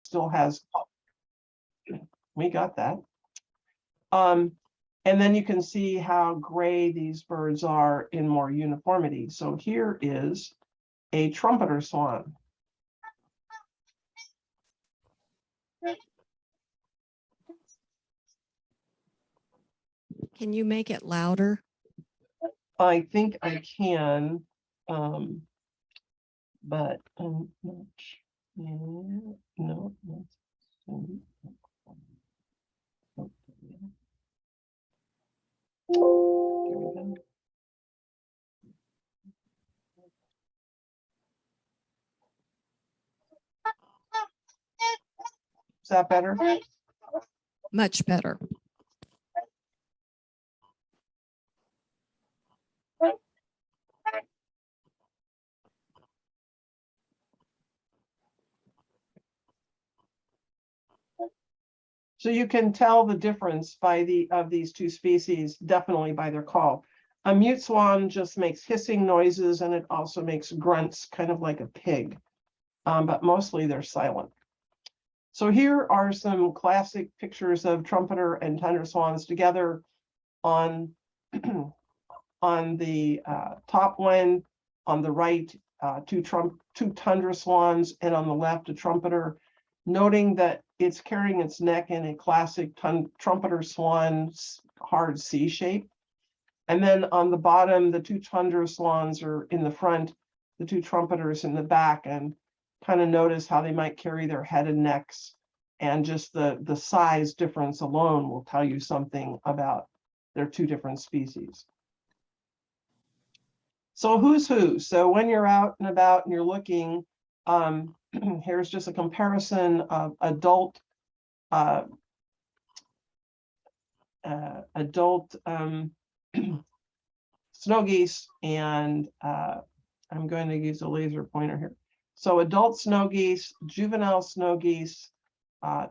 still has, we got that. And then you can see how gray these birds are in more uniformity. So here is a trumpeter swan. Can you make it louder? I think I can, but I'm not sure. No. Is that better? Much better. So you can tell the difference of these two species, definitely by their call. A mute swan just makes hissing noises, and it also makes grunts, kind of like a pig, but mostly they're silent. So here are some classic pictures of trumpeter and tundra swans together on, on the top one, on the right, two tundra swans, and on the left, a trumpeter, noting that it's carrying its neck in a classic trumpeter swan hard C shape. And then on the bottom, the two tundra swans are in the front, the two trumpeters in the back, and kind of notice how they might carry their head and necks. And just the size difference alone will tell you something about their two different species. So who's who? So when you're out and about and you're looking, here's just a comparison of adult snow geese, and I'm going to use a laser pointer here. So adult snow geese, juvenile snow geese,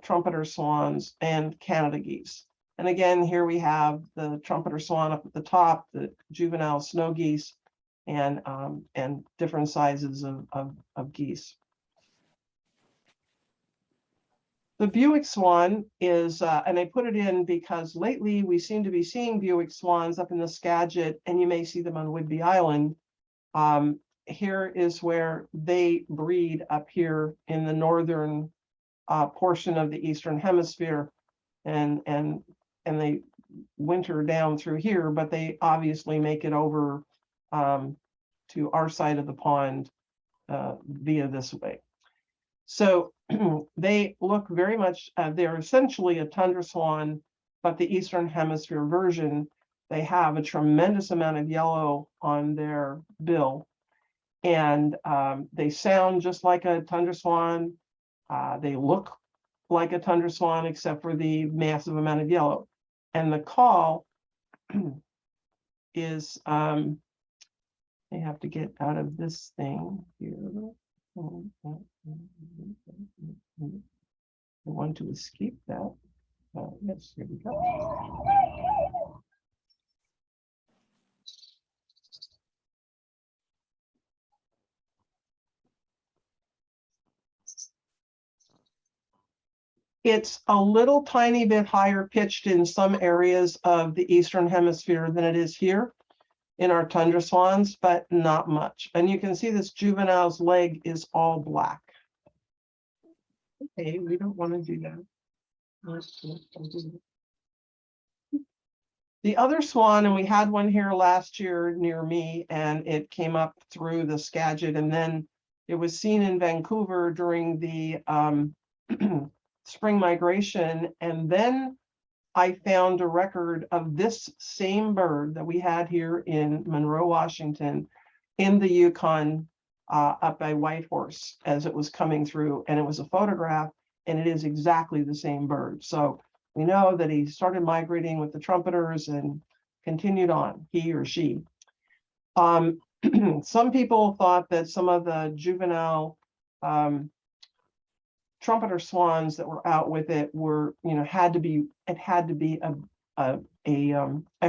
trumpeter swans, and Canada geese. And again, here we have the trumpeter swan up at the top, the juvenile snow geese, and different sizes of geese. The Buick swan is, and I put it in because lately we seem to be seeing Buick swans up in the Skagit, and you may see them on Whidbey Island. Here is where they breed up here in the northern portion of the Eastern Hemisphere, and they winter down through here, but they obviously make it over to our side of the pond via this way. So they look very much, they're essentially a tundra swan, but the Eastern Hemisphere version. They have a tremendous amount of yellow on their bill, and they sound just like a tundra swan. They look like a tundra swan, except for the massive amount of yellow. And the call is, I have to get out of this thing here. I want to escape that. Yes, here we go. It's a little tiny bit higher pitched in some areas of the Eastern Hemisphere than it is here in our tundra swans, but not much. And you can see this juvenile's leg is all black. Okay, we don't want to do that. The other swan, and we had one here last year near me, and it came up through the Skagit, and then it was seen in Vancouver during the spring migration. And then I found a record of this same bird that we had here in Monroe, Washington, in the Yukon, up by Whitehorse as it was coming through, and it was a photograph, and it is exactly the same bird. So we know that he started migrating with the trumpeters and continued on, he or she. Some people thought that some of the juvenile trumpeter swans that were out with it were, it had to be a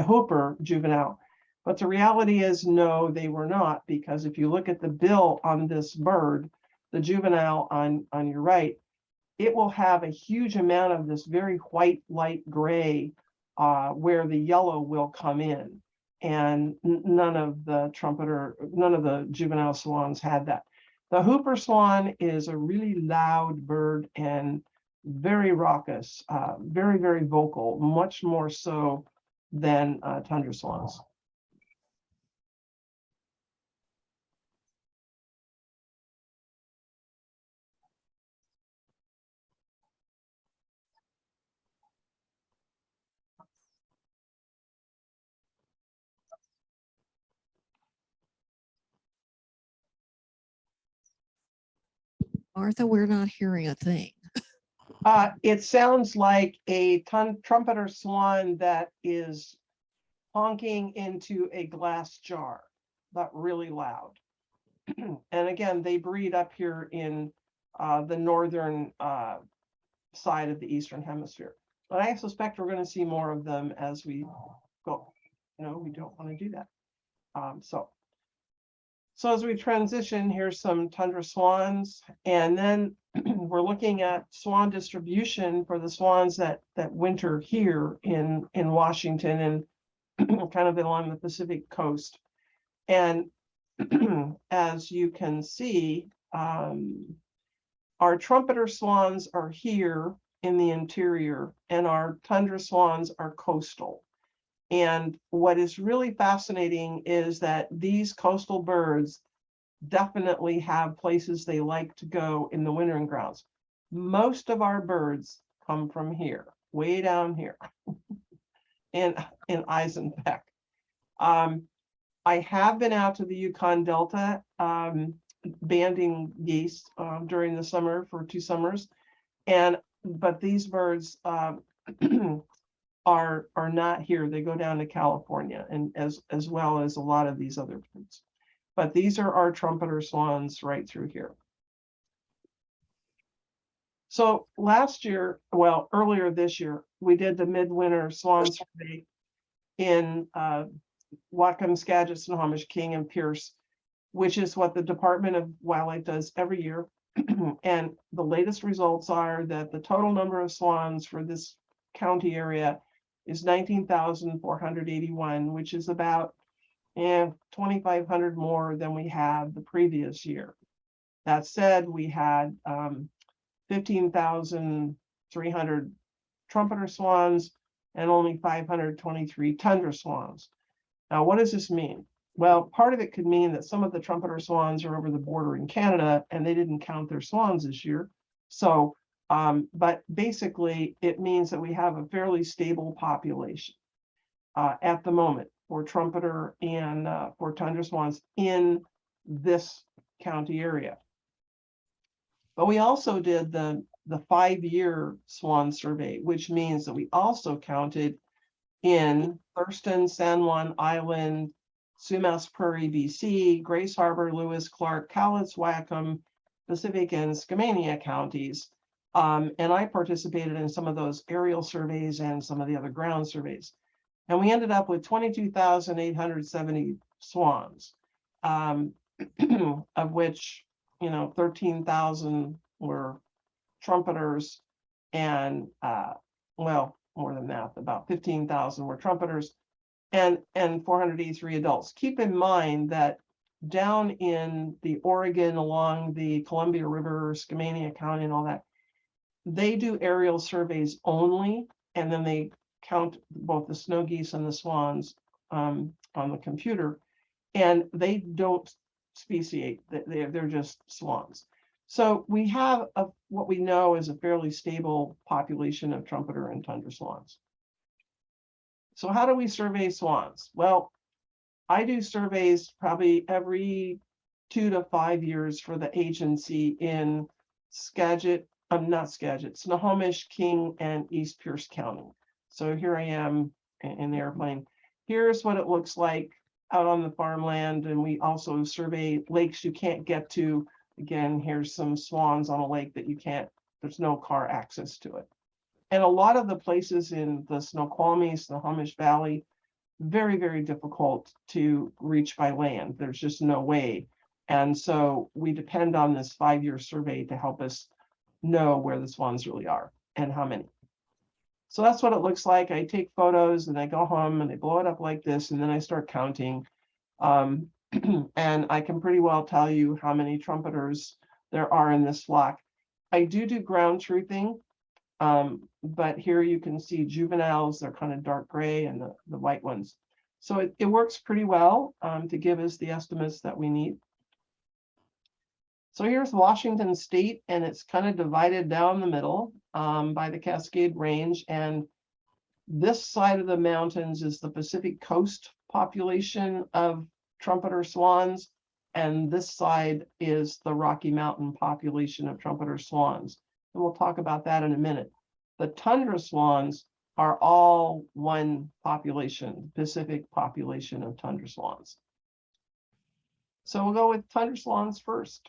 hooper juvenile. But the reality is, no, they were not, because if you look at the bill on this bird, the juvenile on your right, it will have a huge amount of this very white, light gray, where the yellow will come in. And none of the juvenile swans had that. The Hooper swan is a really loud bird and very raucous, very, very vocal, much more so than tundra swans. Martha, we're not hearing a thing. It sounds like a trumpeter swan that is honking into a glass jar, but really loud. And again, they breed up here in the northern side of the Eastern Hemisphere. But I suspect we're going to see more of them as we go. No, we don't want to do that. So as we transition, here's some tundra swans, and then we're looking at swan distribution for the swans that winter here in Washington and kind of along the Pacific coast. And as you can see, our trumpeter swans are here in the interior, and our tundra swans are coastal. And what is really fascinating is that these coastal birds definitely have places they like to go in the wintering grounds. Most of our birds come from here, way down here in Eisenbeck. I have been out to the Yukon Delta banding geese during the summer for 2 summers, but these birds are not here. They go down to California, and as well as a lot of these other birds. But these are our trumpeter swans right through here. So last year, well, earlier this year, we did the midwinter swan survey in Whatcom, Skagit, Snohomish, King, and Pierce, which is what the Department of Wildlife does every year. And the latest results are that the total number of swans for this county area is 19,481, which is about 2,500 more than we had the previous year. That said, we had 15,300 trumpeter swans and only 523 tundra swans. Now, what does this mean? Well, part of it could mean that some of the trumpeter swans are over the border in Canada and they didn't count their swans this year. So, but basically it means that we have a fairly stable population at the moment for trumpeter and for tundra swans in this county area. But we also did the 5-year swan survey, which means that we also counted in Thurston, San Juan Island, Sumas Prairie, BC, Grace Harbor, Lewis, Clark, Cowlitz, Whatcom, Pacific, and Skamania counties. And I participated in some of those aerial surveys and some of the other ground surveys. And we ended up with 22,870 swans, of which, 13,000 were trumpeters, and well, more than that, about 15,000 were trumpeters, and 483 adults. Keep in mind that down in the Oregon, along the Columbia River, Skamania County, and all that, they do aerial surveys only, and then they count both the snow geese and the swans on the computer, and they don't speciate. They're just swans. So we have what we know is a fairly stable population of trumpeter and tundra swans. So how do we survey swans? Well, I do surveys probably every 2 to 5 years for the agency in Skagit, not Skagit, Snohomish, King, and East Pierce County. So here I am in the airplane. Here's what it looks like out on the farmland, and we also survey lakes you can't get to. Again, here's some swans on a lake that you can't, there's no car access to it. And a lot of the places in the Snoqualmie, Snohomish Valley, very, very difficult to reach by land. There's just no way. And so we depend on this 5-year survey to help us know where the swans really are and how many. So that's what it looks like. I take photos and I go home and I blow it up like this, and then I start counting. And I can pretty well tell you how many trumpeters there are in this flock. I do ground truthing, but here you can see juveniles. They're kind of dark gray, and the white ones. So it works pretty well to give us the estimates that we need. So here's Washington State, and it's kind of divided down the middle by the Cascade Range. And this side of the mountains is the Pacific Coast population of trumpeter swans, and this side is the Rocky Mountain population of trumpeter swans. And we'll talk about that in a minute. The tundra swans are all one population, Pacific population of tundra swans. So we'll go with tundra swans first.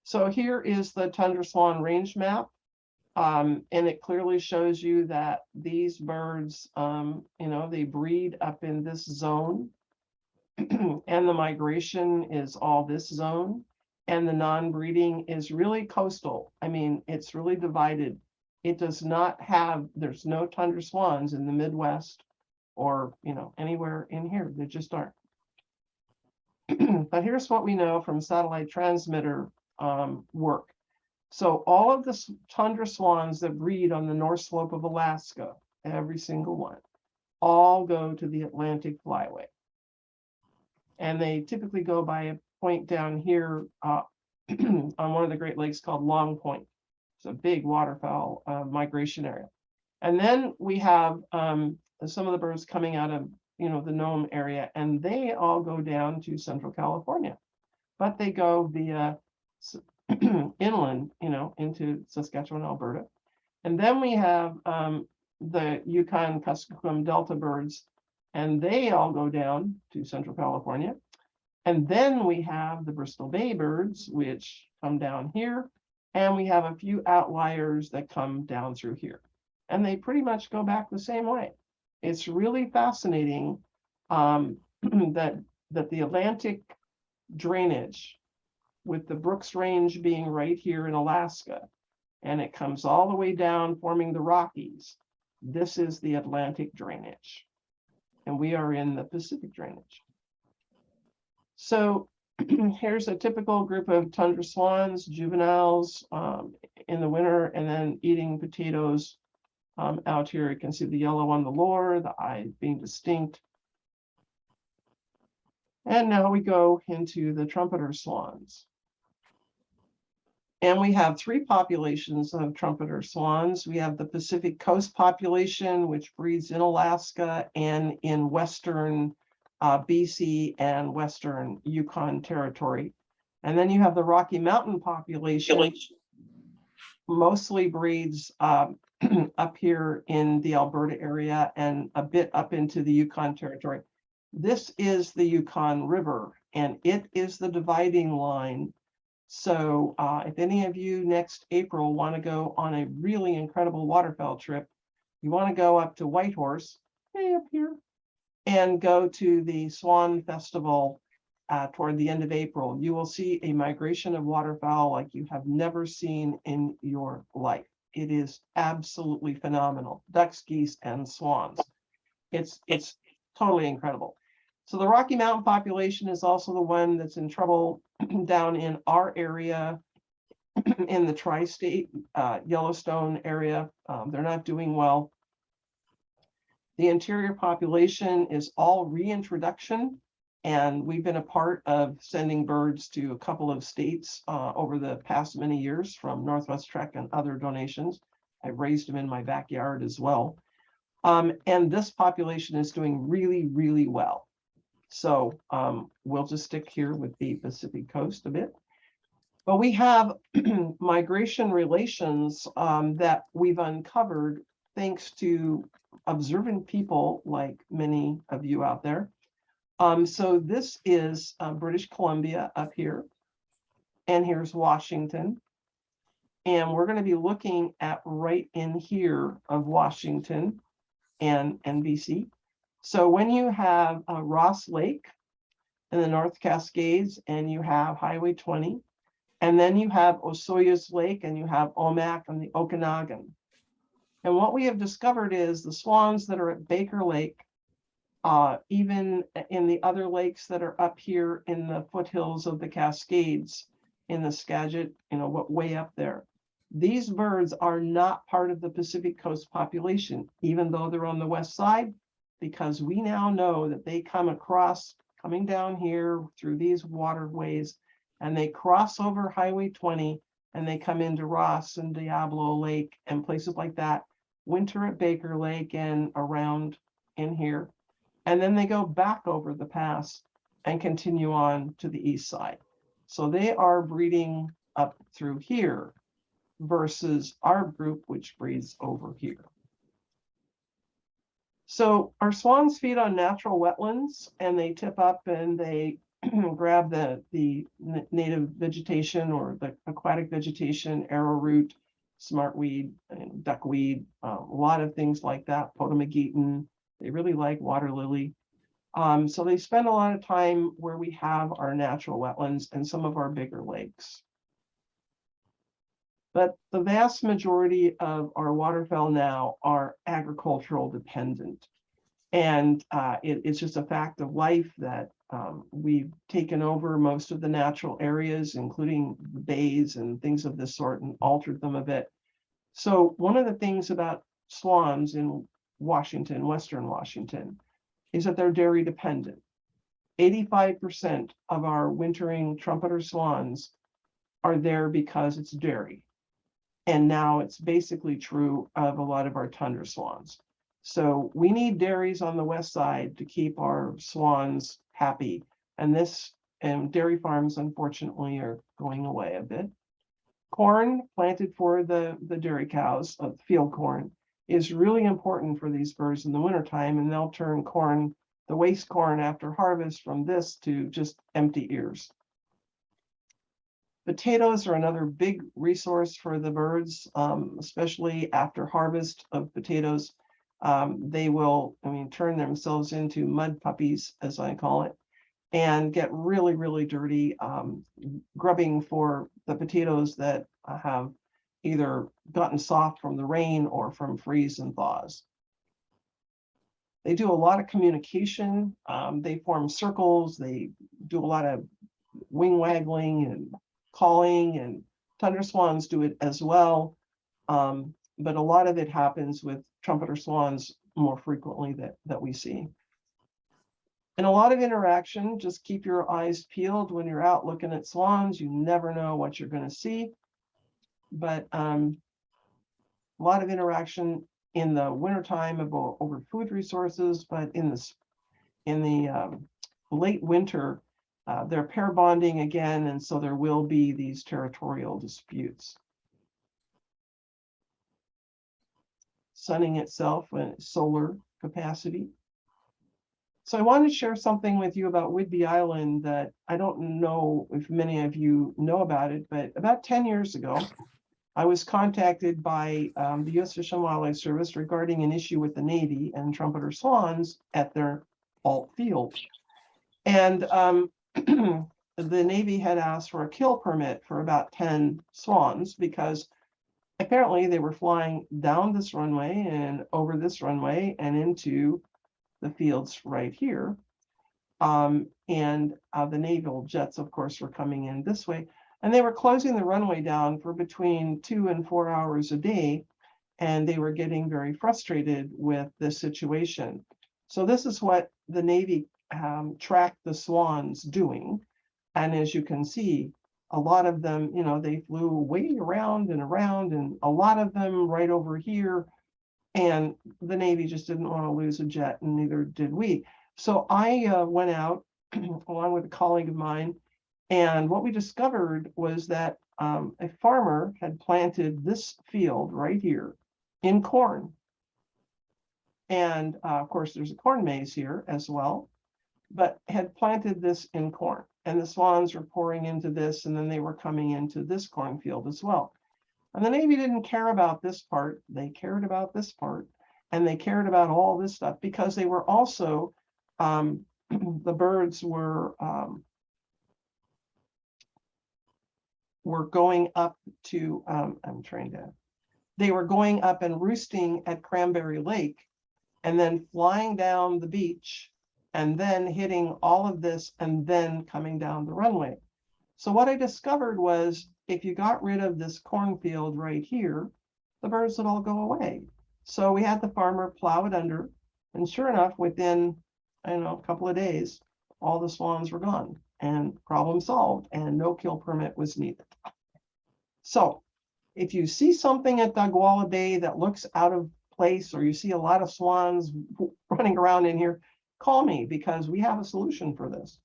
So here is the tundra swan range map. And it clearly shows you that these birds, they breed up in this zone. And the migration is all this zone. And the non-breeding is really coastal. I mean, it's really divided. It does not have, there's no tundra swans in the Midwest or, anywhere in here. There just aren't. But here's what we know from satellite transmitter work. So all of the tundra swans that breed on the north slope of Alaska, every single one, all go to the Atlantic flyway. And they typically go by a point down here on one of the Great Lakes called Long Point. It's a big waterfowl migration area. And then we have some of the birds coming out of the Nome area, and they all go down to Central California, but they go via inland, into Saskatchewan, Alberta. And then we have the Yukon Kuskokwim Delta birds, and they all go down to Central California. And then we have the Bristol Bay birds, which come down here, and we have a few outliers that come down through here. And they pretty much go back the same way. It's really fascinating that the Atlantic drainage, with the Brooks Range being right here in Alaska, and it comes all the way down forming the Rockies. This is the Atlantic drainage, and we are in the Pacific drainage. So here's a typical group of tundra swans, juveniles in the winter, and then eating potatoes out here. You can see the yellow on the lower, the eye being distinct. And now we go into the trumpeter swans. And we have three populations of trumpeter swans. We have the Pacific Coast population, which breeds in Alaska and in Western BC and Western Yukon territory. And then you have the Rocky Mountain population, mostly breeds up here in the Alberta area and a bit up into the Yukon territory. This is the Yukon River, and it is the dividing line. So if any of you next April want to go on a really incredible waterfowl trip, you want to go up to Whitehorse, hey, up here, and go to the Swan Festival toward the end of April, you will see a migration of waterfowl like you have never seen in your life. It is absolutely phenomenal. Ducks, geese, and swans. It's totally incredible. So the Rocky Mountain population is also the one that's in trouble down in our area, in the tri-state Yellowstone area. They're not doing well. The interior population is all reintroduction, and we've been a part of sending birds to a couple of states over the past many years from Northwest Trek and other donations. I've raised them in my backyard as well. And this population is doing really, really well. So we'll just stick here with the Pacific Coast a bit. But we have migration relations that we've uncovered thanks to observant people like many of you out there. So this is British Columbia up here, and here's Washington. And we're going to be looking at right in here of Washington and BC. So when you have Ross Lake in the North Cascades and you have Highway 20, And then you have Osoyoos Lake and you have Omak and the Okanagan. And what we have discovered is the swans that are at Baker Lake, even in the other lakes that are up here in the foothills of the Cascades, in the Skagit, way up there. These birds are not part of the Pacific Coast population, even though they're on the west side, because we now know that they coming down here through these waterways, and they cross over Highway 20, and they come into Ross and Diablo Lake and places like that, winter at Baker Lake and around in here. And then they go back over the pass and continue on to the east side. So they are breeding up through here versus our group, which breeds over here. So our swans feed on natural wetlands, and they tip up and they grab the native vegetation or the aquatic vegetation, arrowroot, smartweed, and duckweed, a lot of things like that, potamogeton. They really like water lily. So they spend a lot of time where we have our natural wetlands and some of our bigger lakes. But the vast majority of our waterfowl now are agricultural dependent. And it's just a fact of life that we've taken over most of the natural areas, including the bays and things of this sort, and altered them a bit. So one of the things about swans in Washington, Western Washington, is that they're dairy dependent. 85% of our wintering trumpeter swans are there because it's dairy. And now it's basically true of a lot of our tundra swans. So we need dairies on the west side to keep our swans happy. And dairy farms, unfortunately, are going away a bit. Corn planted for the dairy cows, field corn, is really important for these birds in the wintertime, and they'll turn corn, the waste corn after harvest, from this to just empty ears. Potatoes are another big resource for the birds, especially after harvest of potatoes. They will, turn themselves into mud puppies, as I call it, and get really, really dirty, grubbing for the potatoes that have either gotten soft from the rain or from freeze and thaws. They do a lot of communication. They form circles. They do a lot of wing waggling and calling, and tundra swans do it as well. But a lot of it happens with trumpeter swans more frequently that we see. And a lot of interaction. Just keep your eyes peeled when you're out looking at swans. You never know what you're going to see. But a lot of interaction in the wintertime over food resources, but in the late winter, they're pair bonding again, and so there will be these territorial disputes. Sunning itself and solar capacity. So I wanted to share something with you about Whidbey Island that I don't know if many of you know about it, but about 10 years ago, I was contacted by the U.S. Fish and Wildlife Service regarding an issue with the Navy and trumpeter swans at their alt field. And the Navy had asked for a kill permit for about 10 swans because apparently they were flying down this runway and over this runway and into the fields right here. And the naval jets, of course, were coming in this way. And they were closing the runway down for between 2 and 4 hours a day. And they were getting very frustrated with this situation. So this is what the Navy tracked the swans doing. And as you can see, a lot of them, they flew way around, and a lot of them right over here. And the Navy just didn't want to lose a jet, and neither did we. So I went out along with a colleague of mine, and what we discovered was that a farmer had planted this field right here in corn. And of course, there's a corn maze here as well, but had planted this in corn. And the swans were pouring into this, and then they were coming into this cornfield as well. And the Navy didn't care about this part. They cared about this part, and they cared about all this stuff because they were also, the birds were were going up to, they were going up and roosting at Cranberry Lake and then flying down the beach and then hitting all of this and then coming down the runway. So what I discovered was if you got rid of this cornfield right here, the birds would all go away. So we had the farmer plow it under, and sure enough, within, I don't know, a couple of days, all the swans were gone and problem solved, and no kill permit was needed. So if you see something at Dagwalla Bay that looks out of place, or you see a lot of swans running around in here, call me because we have a solution for this.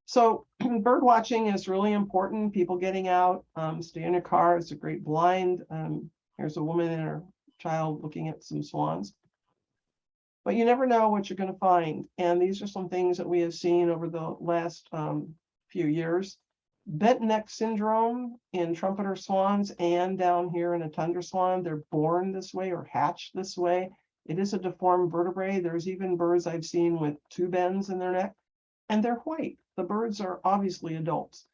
So bird watching is really important. People getting out, stay in your car. It's a great blind. Here's a woman and her child looking at some swans. But you never know what you're going to find. And these are some things that we have seen over the last few years. Bent neck syndrome in trumpeter swans and down here in a tundra swan. They're born this way or hatched this way. It is a deformed vertebrae. There's even birds I've seen with two bends in their neck, and they're white. The birds are obviously adults.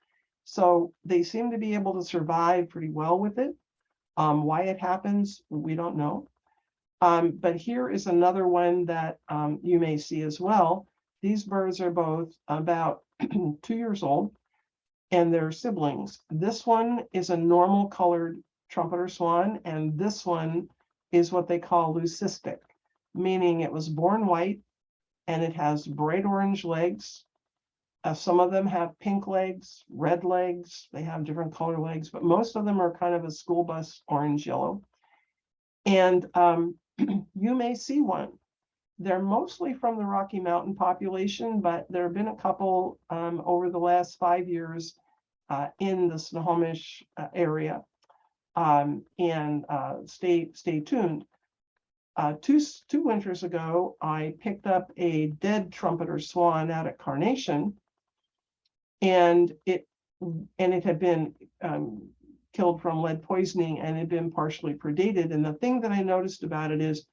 So they seem to be able to survive pretty well with it. Why it happens, we don't know. But here is another one that you may see as well. These birds are both about 2 years old, and they're siblings. This one is a normal colored trumpeter swan, and this one is what they call leucistic, meaning it was born white, and it has bright orange legs. Some of them have pink legs, red legs. They have different color legs, but most of them are kind of a school bus orange yellow. And you may see one. They're mostly from the Rocky Mountain population, but there have been a couple over the last 5 years in the Snohomish area. Stay tuned. Two winters ago, I picked up a dead trumpeter swan out at Carnation, and it had been killed from lead poisoning and had been partially predated. And the thing that I noticed about it is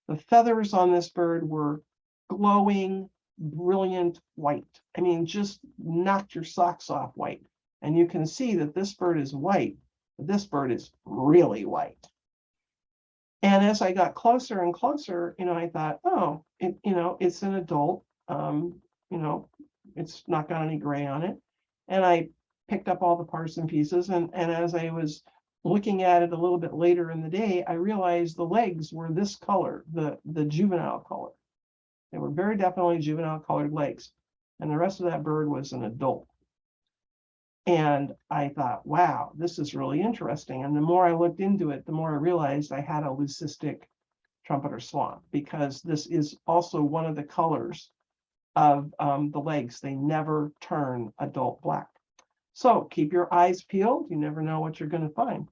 the feathers on this bird were glowing, brilliant white. I mean, just knocked your socks off white. And you can see that this bird is white, but this bird is really white. And as I got closer and closer, I thought, oh, it's an adult. It's not got any gray on it. And I picked up all the parts and pieces. And as I was looking at it a little bit later in the day, I realized the legs were this color, the juvenile color. They were very definitely juvenile colored legs. And the rest of that bird was an adult. And I thought, wow, this is really interesting. And the more I looked into it, the more I realized I had a leucistic trumpeter swan, because this is also one of the colors of the legs. They never turn adult black. So keep your eyes peeled. You never know what you're going to find.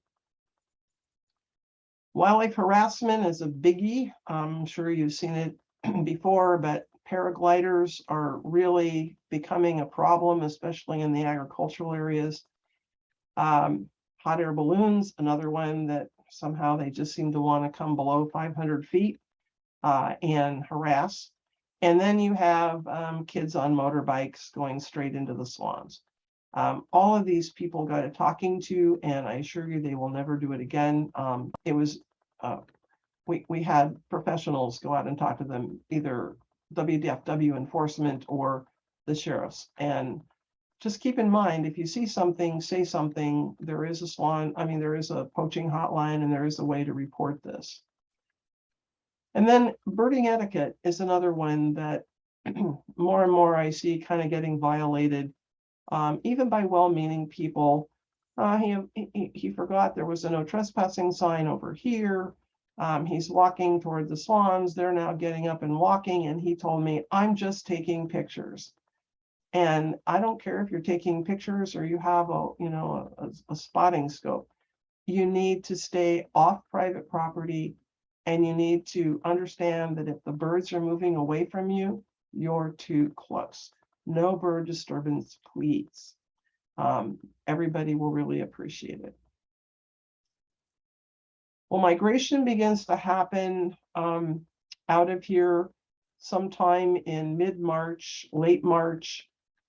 Wildlife harassment is a biggie. I'm sure you've seen it before, but paragliders are really becoming a problem, especially in the agricultural areas. Hot air balloons, another one that somehow they just seem to want to come below 500 feet and harass. And then you have kids on motorbikes going straight into the swans. All of these people got a talking to, and I assure you they will never do it again. We had professionals go out and talk to them, either WDFW enforcement or the sheriffs. And just keep in mind, if you see something, say something. There is there is a poaching hotline, and there is a way to report this. And then birding etiquette is another one that more and more I see kind of getting violated, even by well-meaning people. He forgot there was a no trespassing sign over here. He's walking toward the swans. They're now getting up and walking, and he told me, I'm just taking pictures. And I don't care if you're taking pictures or you have a spotting scope. You need to stay off private property, and you need to understand that if the birds are moving away from you, you're too close. No bird disturbance, please. Everybody will really appreciate it. Well, migration begins to happen out of here sometime in mid-March, late March.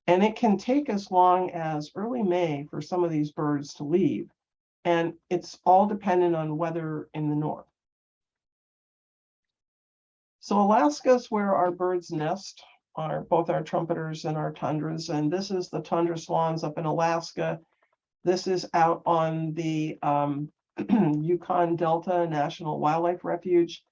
And it can take as long as early May for some of these birds to leave. And it's all dependent on weather in the north. So Alaska is where our birds nest, both our trumpeters and our tundras. And this is the tundra swans up in Alaska. This is out on the Yukon Delta National Wildlife Refuge,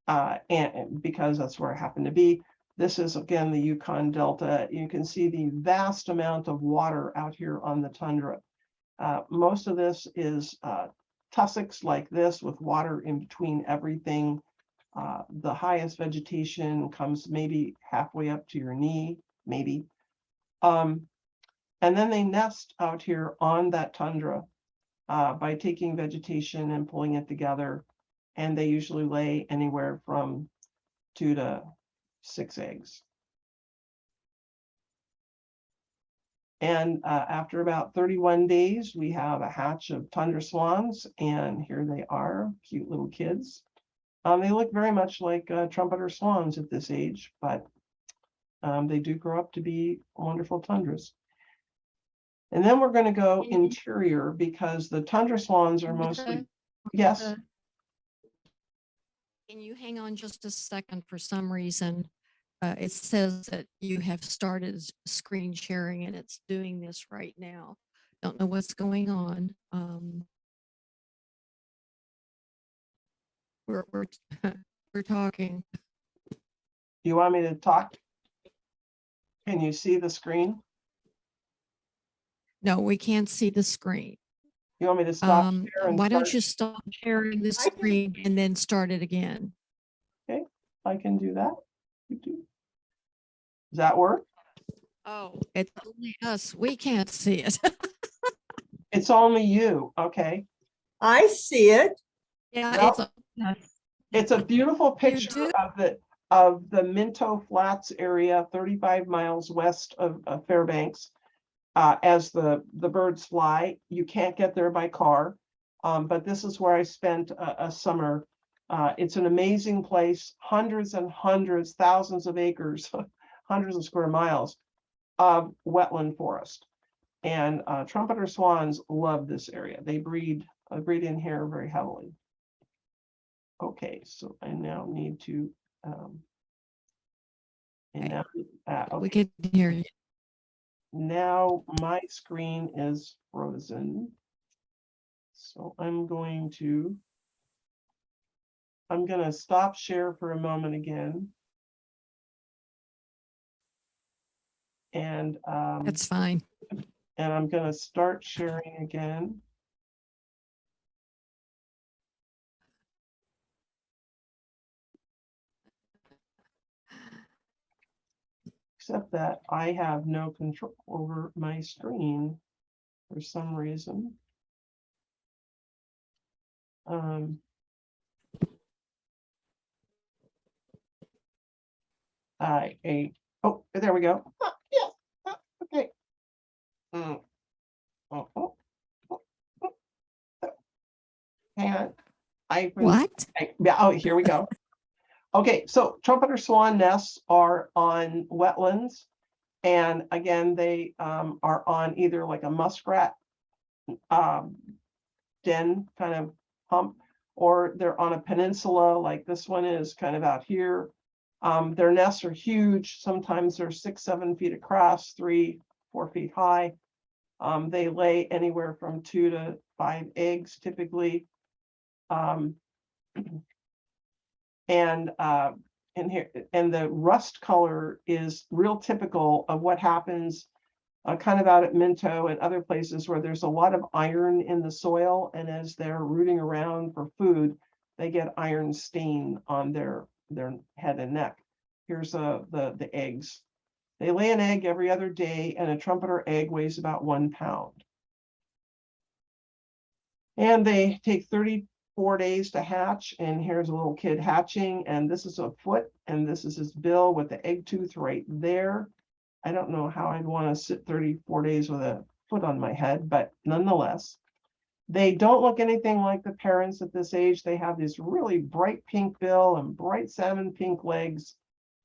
and because that's where I happen to be. This is, again, the Yukon Delta. You can see the vast amount of water out here on the tundra. Most of this is tussocks like this with water in between everything. The highest vegetation comes maybe halfway up to your knee, maybe. And then they nest out here on that tundra by taking vegetation and pulling it together. And they usually lay anywhere from 2 to 6 eggs. And after about 31 days, we have a hatch of tundra swans, and here they are, cute little kids. They look very much like trumpeter swans at this age, but they do grow up to be wonderful tundras. And then we're going to go interior because the tundra swans are mostly, yes. Can you hang on just a second? For some reason, it says that you have started screen sharing and it's doing this right now. Don't know what's going on. We're we're talking. You want me to talk? Can you see the screen? No, we can't see the screen. You want me to stop share and Why don't start? you stop sharing the screen and then start it again? Okay, I can do that. Does that work? Oh, it's only us. We can't see it. It's only you. Okay. I see it. Yeah, Well, it's a beautiful You picture do? of the Minto Flats area, 35 miles west of Fairbanks. As the birds fly, you can't get there by car, but this is where I spent a summer. It's an amazing place, hundreds and hundreds, thousands of acres, hundreds of square miles of wetland forest. And trumpeter swans love this area. They breed in here very heavily. Okay, so I now need to, and now, We can hear you. now my screen is frozen. So I'm going to stop share for a moment again. And That's fine. and I'm going to start sharing again. Except that I have no control over my screen for some reason. Oh, there we go. Yes. Okay. Hang on. What? Oh, here we go. Okay, so trumpeter swan nests are on wetlands. And again, they are on either like a muskrat den kind of hump, or they're on a peninsula like this one is kind of out here. Their nests are huge. Sometimes they're 6-7 feet across, 3-4 feet high. They lay anywhere from 2 to 5 eggs typically. And here, and the rust color is real typical of what happens kind of out at Minto and other places where there's a lot of iron in the soil, and as they're rooting around for food, they get iron stain on their head and neck. Here's the eggs. They lay an egg every other day, and a trumpeter egg weighs about 1 pound. And they take 34 days to hatch, and here's a little kid hatching, and this is a foot, and this is his bill with the egg tooth right there. I don't know how I'd want to sit 34 days with a foot on my head, but nonetheless, they don't look anything like the parents at this age. They have this really bright pink bill and bright salmon pink legs,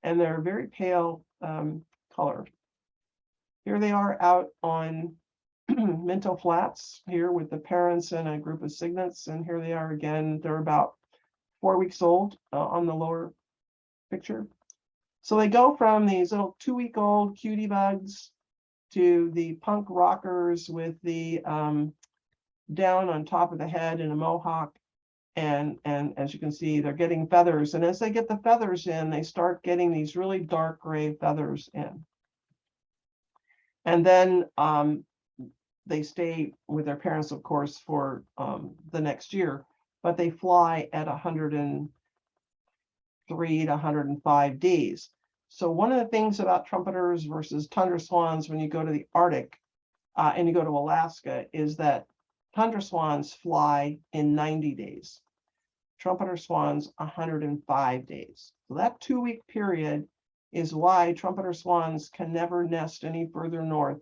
and they're very pale color. Here they are out on Minto Flats here with the parents and a group of cygnets. And here they are again. They're about 4 weeks old on the lower picture. So they go from these little 2-week-old cutie bugs to the punk rockers with the down on top of the head and a mohawk. And as you can see, they're getting feathers. And as they get the feathers in, they start getting these really dark gray feathers in. And then they stay with their parents, of course, for the next year, but they fly at 103 to 105 days. So one of the things about trumpeters versus tundra swans when you go to the Arctic and you go to Alaska is that tundra swans fly in 90 days. Trumpeter swans 105 days. So that 2-week period is why trumpeter swans can never nest any further north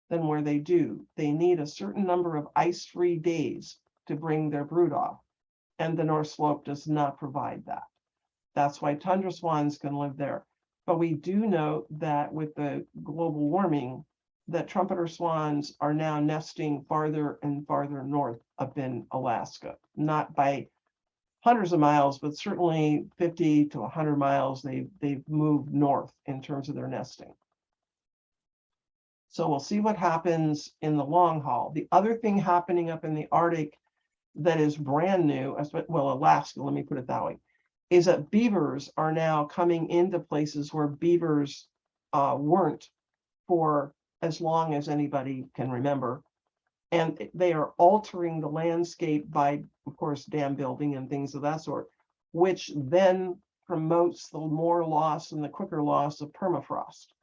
than where they do. They need a certain number of ice-free days to bring their brood off, and the North Slope does not provide that. That's why tundra swans can live there. But we do know that with the global warming, that trumpeter swans are now nesting farther and farther north up in Alaska, not by hundreds of miles, but certainly 50 to 100 miles. They've moved north in terms of their nesting. So we'll see what happens in the long haul. The other thing happening up in the Arctic that is brand new, well, Alaska, let me put it that way, is that beavers are now coming into places where beavers weren't for as long as anybody can remember. And they are altering the landscape by, of course, dam building and things of that sort, which then promotes the more loss and the quicker loss of permafrost.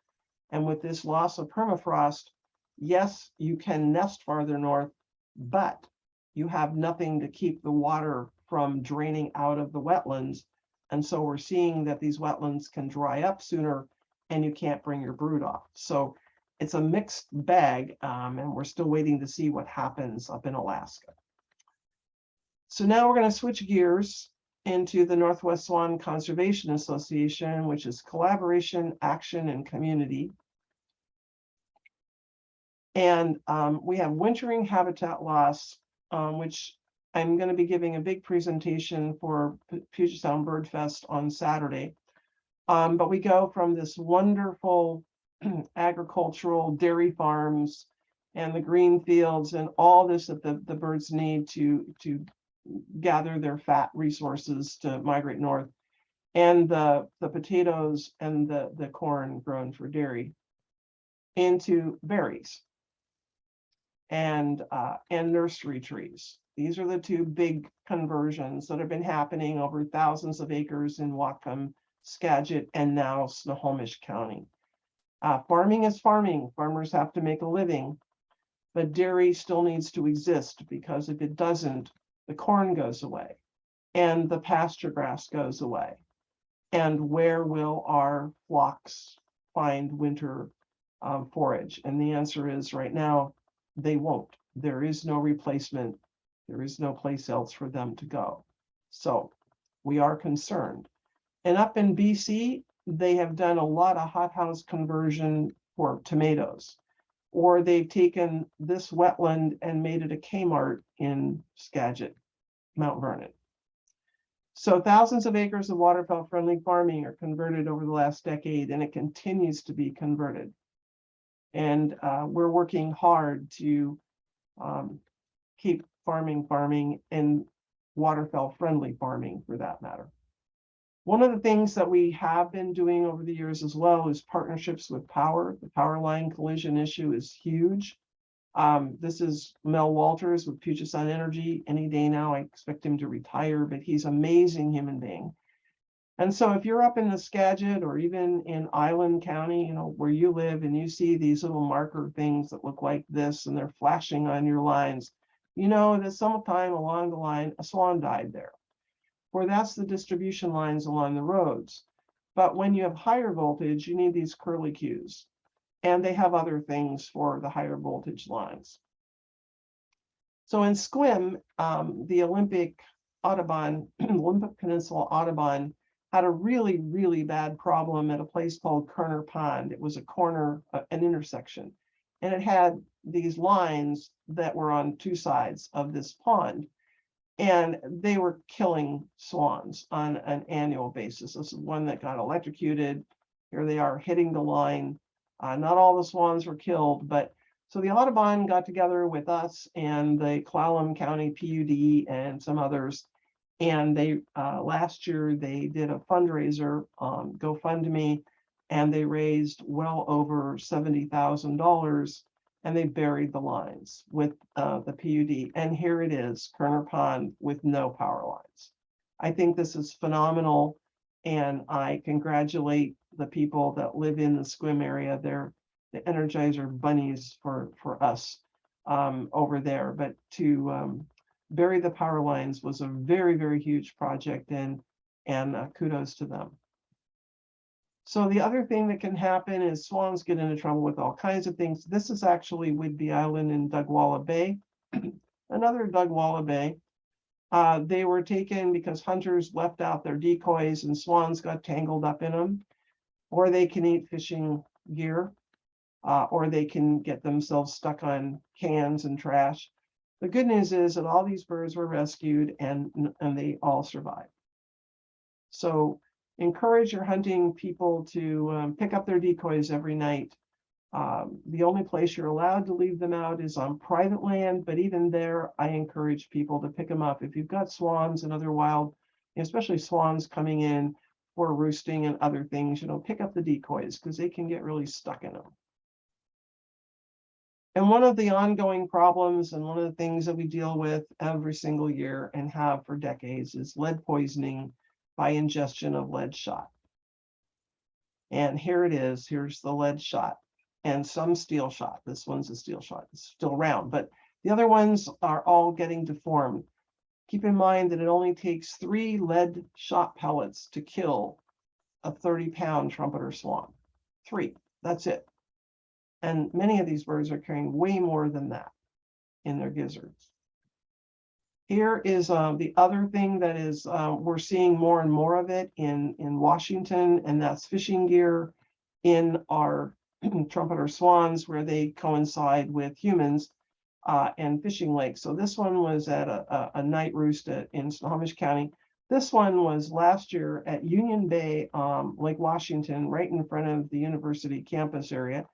And with this loss of permafrost, yes, you can nest farther north, but you have nothing to keep the water from draining out of the wetlands. And so we're seeing that these wetlands can dry up sooner and you can't bring your brood off. So it's a mixed bag, and we're still waiting to see what happens up in Alaska. So now we're going to switch gears into the Northwest Swan Conservation Association, which is collaboration, action, and community. And we have wintering habitat loss, which I'm going to be giving a big presentation for Puget Sound Bird Fest on Saturday. But we go from this wonderful agricultural dairy farms and the green fields and all this that the birds need to gather their fat resources to migrate north, and the potatoes and the corn grown for dairy, into berries and nursery trees. These are the two big conversions that have been happening over thousands of acres in Whatcom, Skagit, and now Snohomish County. Farming is farming. Farmers have to make a living, but dairy still needs to exist, because if it doesn't, the corn goes away and the pasture grass goes away. And where will our flocks find winter forage? And the answer is right now, they won't. There is no replacement. There is no place else for them to go. So we are concerned. And up in BC, they have done a lot of hothouse conversion for tomatoes, or they've taken this wetland and made it a Kmart in Skagit, Mount Vernon. So thousands of acres of waterfowl friendly farming are converted over the last decade, and it continues to be converted. And we're working hard to keep farming and waterfowl friendly farming, for that matter. One of the things that we have been doing over the years as well is partnerships with power. The power line collision issue is huge. This is Mel Walters with Puget Sound Energy. Any day now, I expect him to retire, but he's an amazing human being. And so if you're up in the Skagit or even in Island County, you know, where you live, and you see these little marker things that look like this, and they're flashing on your lines, you know that sometime along the line, a swan died there. Or that's the distribution lines along the roads. But when you have higher voltage, you need these curlicues, and they have other things for the higher voltage lines. So in Sequim, the Olympic Peninsula Audubon had a really, really bad problem at a place called Kerner Pond. It was a corner, an intersection. and it had these lines that were on two sides of this pond. And they were killing swans on an annual basis. This is one that got electrocuted. Here they are hitting the line. Not all the swans were killed, but so the Audubon got together with us and the Clallam County PUD and some others. And they last year they did a fundraiser, GoFundMe, and they raised well over $70,000. And they buried the lines with the PUD. And here it is, Kerner Pond with no power lines. I think this is phenomenal. And I congratulate the people that live in the Squim area. They're the Energizer bunnies for us over there. But to bury the power lines was a very, very huge project, and kudos to them. So the other thing that can happen is swans get into trouble with all kinds of things. This is actually Whidbey Island in Dugwalla Bay, another Dugwalla Bay. They were taken because hunters left out their decoys and swans got tangled up in them, or they can eat fishing gear, or they can get themselves stuck on cans and trash. The good news is that all these birds were rescued and they all survived. So encourage your hunting people to pick up their decoys every night. The only place you're allowed to leave them out is on private land, but even there, I encourage people to pick them up. If you've got swans and other wild, especially swans coming in for roosting and other things, pick up the decoys because they can get really stuck in them. And one of the ongoing problems and one of the things that we deal with every single year and have for decades is lead poisoning by ingestion of lead shot. And here it is. Here's the lead shot and some steel shot. This one's a steel shot. It's still round, but the other ones are all getting deformed. Keep in mind that it only takes 3 lead shot pellets to kill a 30-pound trumpeter swan. 3, that's it. And many of these birds are carrying way more than that in their gizzards. Here is the other thing that is, we're seeing more and more of it in Washington, and that's fishing gear in our trumpeter swans, where they coincide with humans and fishing lakes. So this one was at a night roost in Snohomish County. This one was last year at Union Bay, Lake Washington, right in front of the university campus area.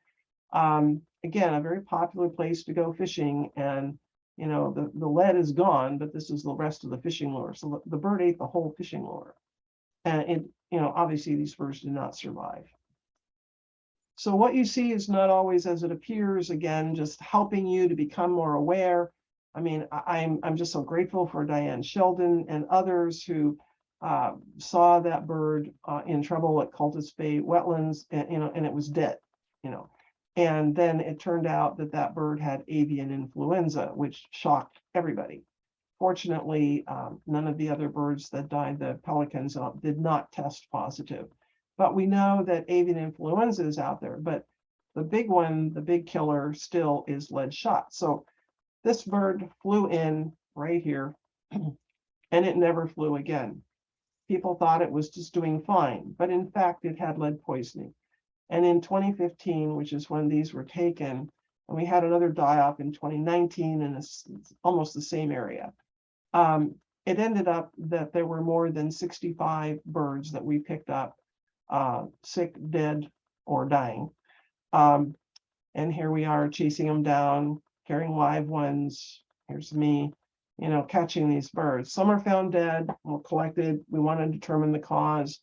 Again, a very popular place to go fishing, and the lead is gone, but this is the rest of the fishing lure. So the bird ate the whole fishing lure. And obviously these birds did not survive. So what you see is not always as it appears. Again, just helping you to become more aware. I mean, I'm just so grateful for Diane Sheldon and others who saw that bird in trouble at Cultus Bay wetlands, and it was dead, And then it turned out that that bird had avian influenza, which shocked everybody. Fortunately, none of the other birds that died, the pelicans, did not test positive. But we know that avian influenza is out there. But the big one, the big killer, still is lead shot. So this bird flew in right here, and it never flew again. People thought it was just doing fine, but in fact, it had lead poisoning. And in 2015, which is when these were taken, and we had another die-off in 2019 in almost the same area. It ended up that there were more than 65 birds that we picked up, sick, dead, or dying. And here we are chasing them down, carrying live ones. Here's me, catching these birds. Some are found dead, were collected. We want to determine the cause.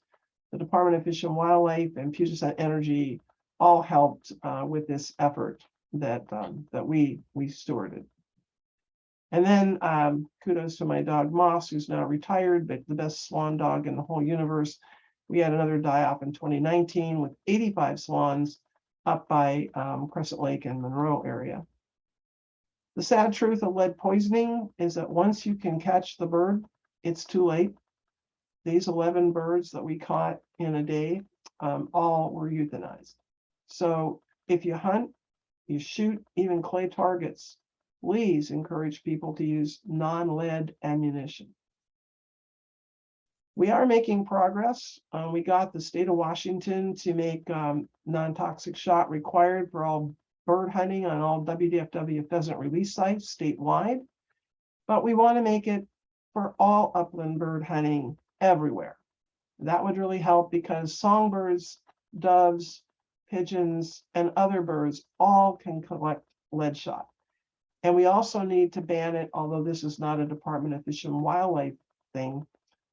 The Department of Fish and Wildlife and Puget Sound Energy all helped with this effort that we stewarded. And then kudos to my dog Moss, who's now retired, but the best swan dog in the whole universe. We had another die-off in 2019 with 85 swans up by Crescent Lake and Monroe area. The sad truth of lead poisoning is that once you can catch the bird, it's too late. These 11 birds that we caught in a day, all were euthanized. So if you hunt, you shoot even clay targets, please encourage people to use non-lead ammunition. We are making progress. We got the state of Washington to make non-toxic shot required for all bird hunting on all WDFW pheasant release sites statewide, but we want to make it for all upland bird hunting everywhere. That would really help because songbirds, doves, pigeons, and other birds all can collect lead shot. And we also need to ban it, although this is not a Department of Fish and Wildlife thing,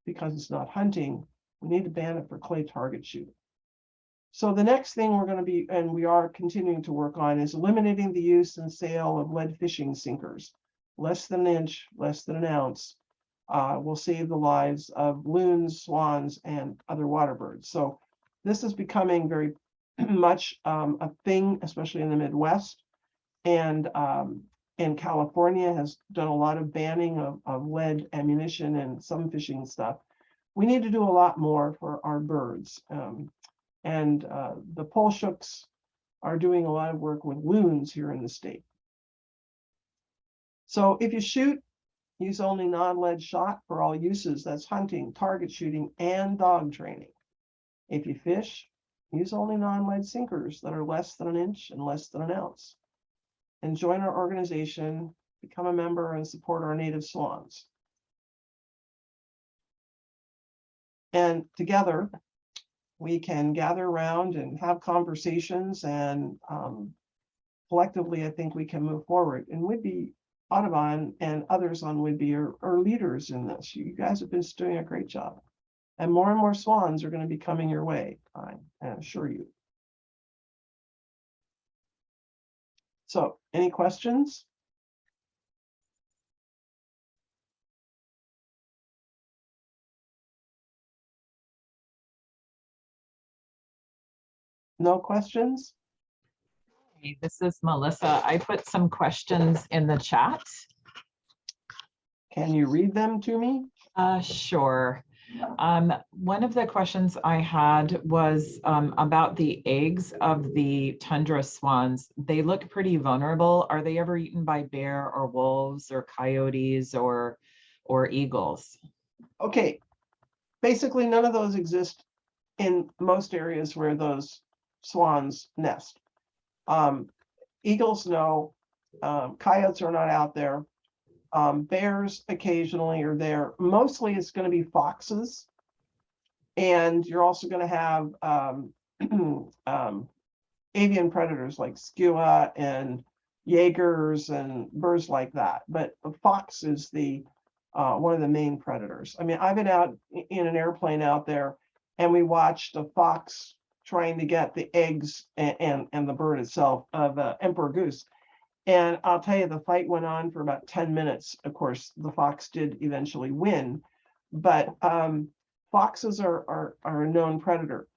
because it's not hunting, we need to ban it for clay target shooting. So the next thing we're going to be, and we are continuing to work on, is eliminating the use and sale of lead fishing sinkers. Less than an inch, less than an ounce, will save the lives of loons, swans, and other waterbirds. So this is becoming very much a thing, especially in the Midwest. And California has done a lot of banning of lead ammunition and some fishing stuff. We need to do a lot more for our birds. The Polshooks are doing a lot of work with loons here in the state. So if you shoot, use only non-lead shot for all uses. That's hunting, target shooting, and dog training. If you fish, use only non-lead sinkers that are less than an inch and less than an ounce. And join our organization, become a member, and support our native swans. And together, we can gather around and have conversations, and collectively, I think we can move forward. And Whidbey Audubon and others on Whidbey are leaders in this. You guys have been doing a great job. And more swans are going to be coming your way, I assure you. So, any questions? No questions? Hey, this is Melissa. I put some questions in the chat. Can you read them to me? Sure. One of the questions I had was about the eggs of the tundra swans. They look pretty vulnerable. Are they ever eaten by bear or wolves or coyotes or eagles? Okay, basically none of those exist in most areas where those swans nest. Eagles, no. Coyotes are not out there. Bears occasionally are there. Mostly it's going to be foxes. And you're also going to have avian predators like skua and Jaegers and birds like that. But the fox is the one of the main predators. I mean, I've been out in an airplane out there, and we watched a fox trying to get the eggs and the bird itself of emperor goose. And I'll tell you, the fight went on for about 10 minutes. Of course, the fox did eventually win, but foxes are a known predator.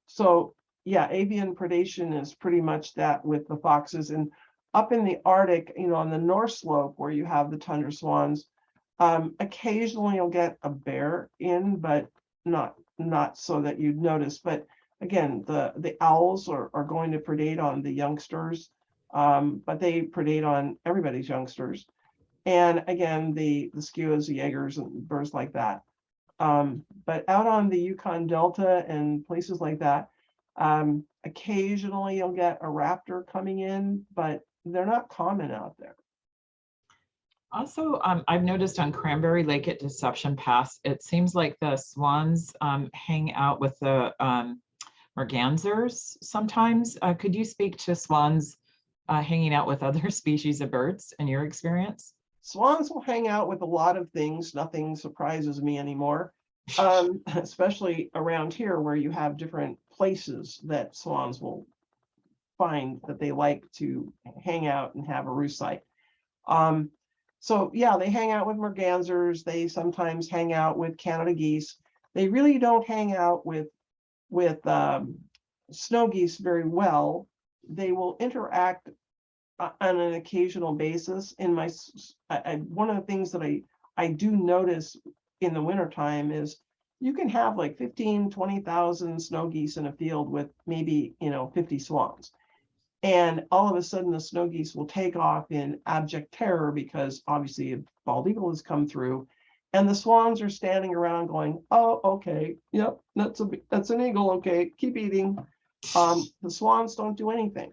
So yeah, avian predation is pretty much that with the foxes. And up in the Arctic, you know, on the North Slope where you have the tundra swans, occasionally you'll get a bear in, but not so that you'd notice. But again, the owls are going to predate on the youngsters, but they predate on everybody's youngsters. And again, the skuas, the Jaegers, and birds like that. But out on the Yukon Delta and places like that, occasionally you'll get a raptor coming in, but they're not common out there. Also, I've noticed on Cranberry Lake at Deception Pass, it seems like the swans hang out with the mergansers sometimes. Could you speak to swans hanging out with other species of birds in your experience? Swans will hang out with a lot of things. Nothing surprises me anymore, especially around here where you have different places that swans will find that they like to hang out and have a roost site. So yeah, they hang out with mergansers. They sometimes hang out with Canada geese. They really don't hang out with snow geese very well. They will interact on an occasional basis. In my one of the things that I do notice in the wintertime is you can have like 15,000-20,000 snow geese in a field with maybe 50 swans. And all of a sudden, the snow geese will take off in abject terror because obviously a bald eagle has come through, and the swans are standing around going, "Oh, okay, yep, that's an eagle. Okay, keep eating." The swans don't do anything.